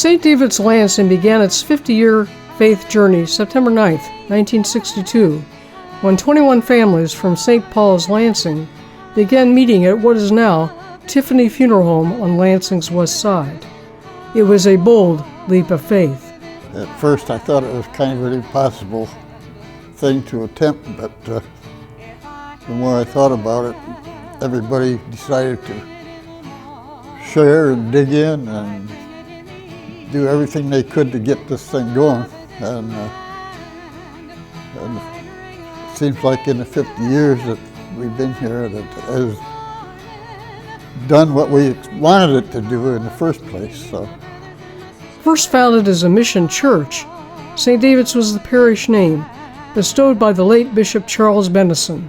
St. David's Lansing began its 50-year faith journey September 9, 1962, when 21 families from St. Paul's, Lansing began meeting at what is now Tiffany Funeral Home on Lansing's west side. It was a bold leap of faith. At first I thought it was kind of an impossible thing to attempt, but the more I thought about it, everybody decided to share and dig in and do everything they could to get this thing going. And it seems like in the 50 years that we've been here, that it has done what we wanted it to do in the first place. So. First founded as a mission church, St. David's was the parish name bestowed by the late Bishop Charles Bennison.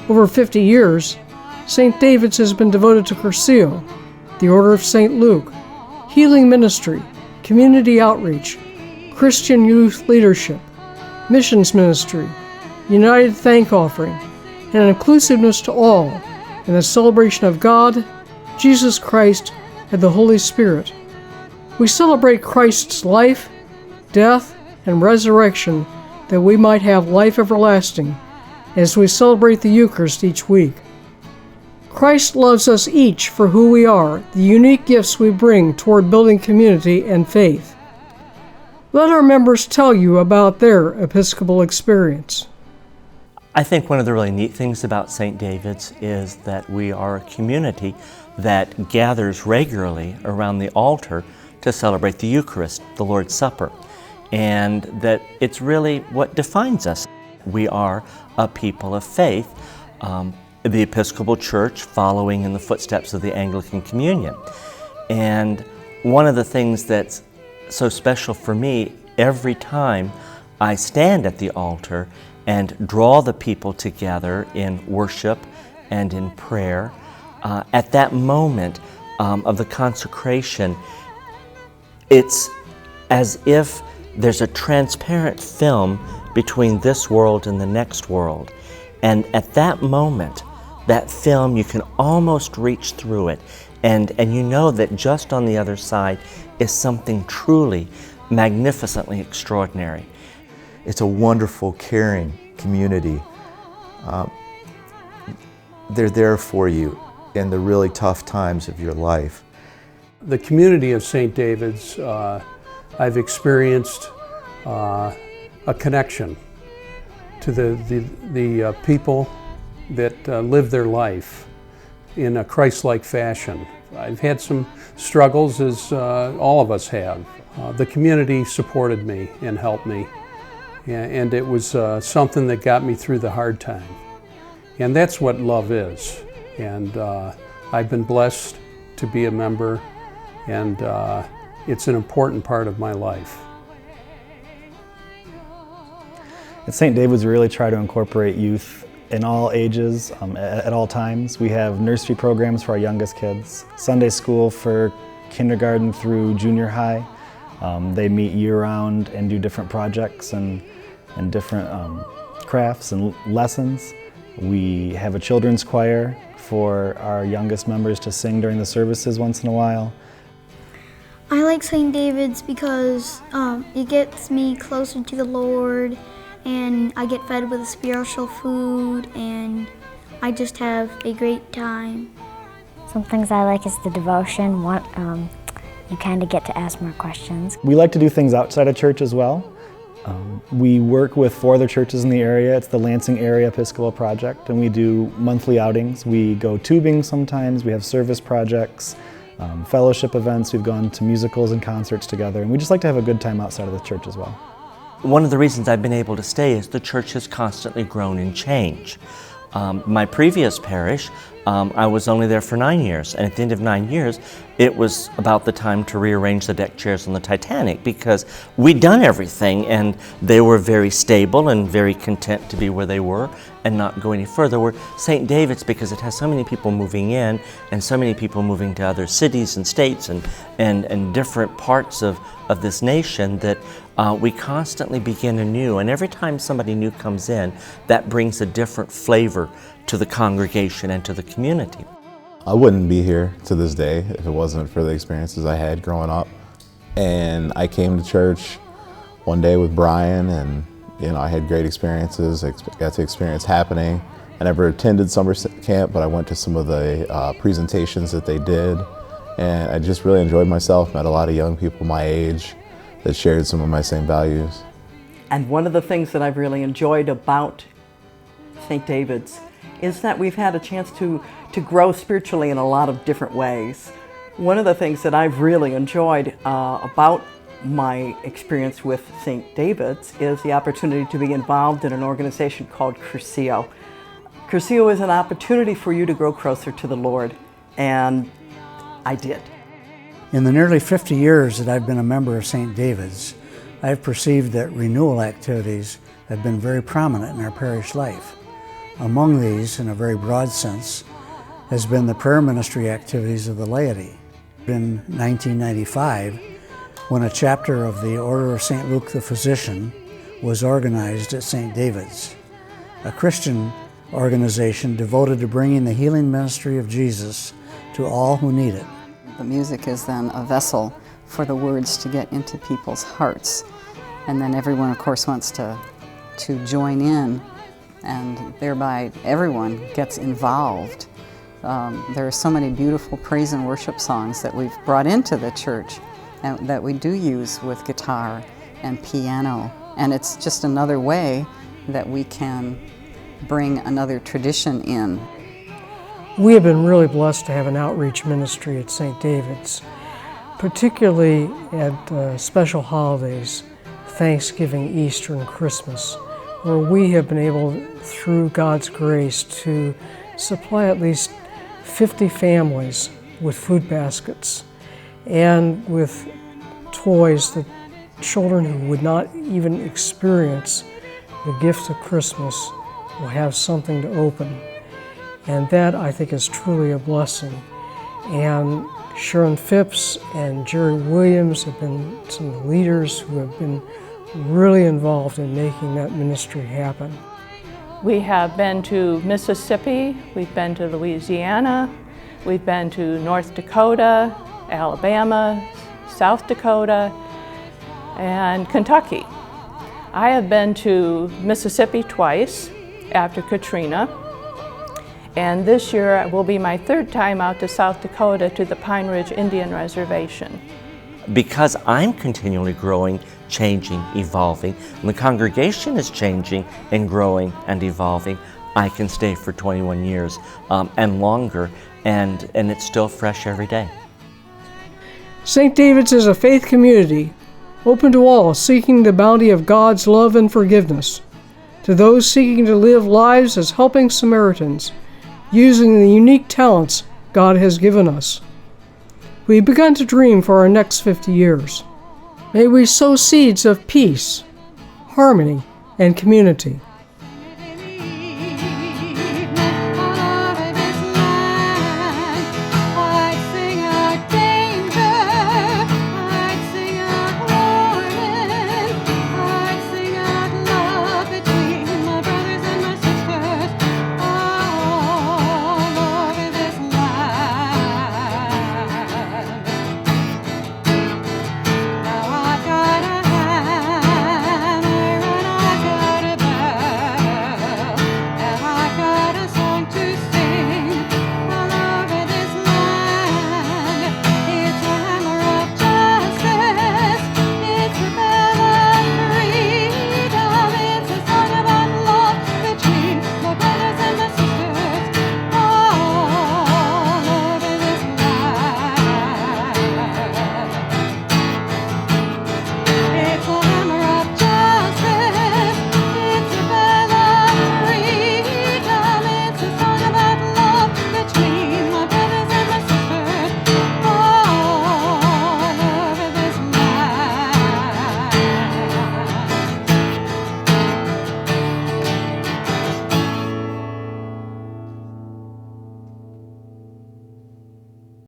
Over 50 years, St. David's has been devoted to Cursillo, the Order of St. Luke, healing ministry, community outreach, Christian youth leadership, missions ministry, united thank offering, and inclusiveness to all in the celebration of God, Jesus Christ, and the Holy Spirit. We celebrate Christ's life, death, and resurrection that we might have life everlasting as we celebrate the Eucharist each week. Christ loves us each for who we are, the unique gifts we bring toward building community and faith. Let our members tell you about their Episcopal experience. I think one of the really neat things about St. David's is that we are a community that gathers regularly around the altar to celebrate the Eucharist, the Lord's Supper, and that it's really what defines us. We are a people of faith, the Episcopal Church following in the footsteps of the Anglican Communion. And one of the things that's so special for me every time I stand at the altar and draw the people together in worship and in prayer, at that moment of the consecration, it's as if there's a transparent film between this world and the next world. And at that moment, that film, you can almost reach through it. And you know that just on the other side is something truly magnificently extraordinary. It's a wonderful, caring community. They're there for you in the really tough times of your life. The community of St. David's, I've experienced a connection to the people that live their life in a Christ-like fashion. I've had some struggles, as all of us have. The community supported me and helped me, and it was something that got me through the hard time. And that's what love is. And I've been blessed to be a member, and it's an important part of my life. At St. David's, we really try to incorporate youth in all ages, at all times. We have nursery programs for our youngest kids, Sunday school for kindergarten through junior high. They meet year-round and do different projects and different crafts and lessons. We have a children's choir for our youngest members to sing during the services once in a while. I like St. David's because it gets me closer to the Lord, and I get fed with spiritual food, and I just have a great time. Some things I like is the devotion. You kind of get to ask more questions. We like to do things outside of church as well. We work with 4 other churches in the area. It's the Lansing Area Episcopal Project, and we do monthly outings. We go tubing sometimes, we have service projects, fellowship events, we've gone to musicals and concerts together, and we just like to have a good time outside of the church as well. One of the reasons I've been able to stay is the church has constantly grown and changed. My previous parish, I was only there for 9 years, and at the end of 9 years, it was about the time to rearrange the deck chairs on the Titanic, because we'd done everything and they were very stable and very content to be where they were and not go any further. Where St. David's, because it has so many people moving in and so many people moving to other cities and states and different parts of this nation, that we constantly begin anew, and every time somebody new comes in, that brings a different flavor to the congregation and to the community. I wouldn't be here to this day if it wasn't for the experiences I had growing up. And I came to church one day with Brian, and I had great experiences. I got to experience happening. I never attended summer camp, but I went to some of the presentations that they did, and I just really enjoyed myself. Met a lot of young people my age that shared some of my same values. And one of the things that I've really enjoyed about St. David's is that we've had a chance to grow spiritually in a lot of different ways. One of the things that I've really enjoyed about my experience with St. David's is the opportunity to be involved in an organization called Curcio. Curcio is an opportunity for you to grow closer to the Lord, and I did. In the nearly 50 years that I've been a member of St. David's, I've perceived that renewal activities have been very prominent in our parish life. Among these, in a very broad sense, has been the prayer ministry activities of the laity. In 1995, when a chapter of the Order of St. Luke the Physician was organized at St. David's, a Christian organization devoted to bringing the healing ministry of Jesus to all who need it. The music is then a vessel for the words to get into people's hearts. And then everyone, of course, wants to join in, and thereby everyone gets involved. There are so many beautiful praise and worship songs that we've brought into the church and that we do use with guitar and piano. And it's just another way that we can bring another tradition in. We have been really blessed to have an outreach ministry at St. David's, particularly at special holidays, Thanksgiving, Easter, and Christmas, where we have been able, through God's grace, to supply at least 50 families with food baskets and with toys that children who would not even experience the gift of Christmas will have something to open. And that, I think, is truly a blessing. And Sharon Phipps and Jerry Williams have been some of the leaders who have been really involved in making that ministry happen. We have been to Mississippi, we've been to Louisiana, we've been to North Dakota, Alabama, South Dakota, and Kentucky. I have been to Mississippi twice after Katrina, and this year will be my third time out to South Dakota to the Pine Ridge Indian Reservation. Because I'm continually growing, changing, evolving, and the congregation is changing and growing and evolving, I can stay for 21 years and longer, and it's still fresh every day. St. David's is a faith community open to all seeking the bounty of God's love and forgiveness, to those seeking to live lives as helping Samaritans, using the unique talents God has given us. We've begun to dream for our next 50 years. May we sow seeds of peace, harmony, and community.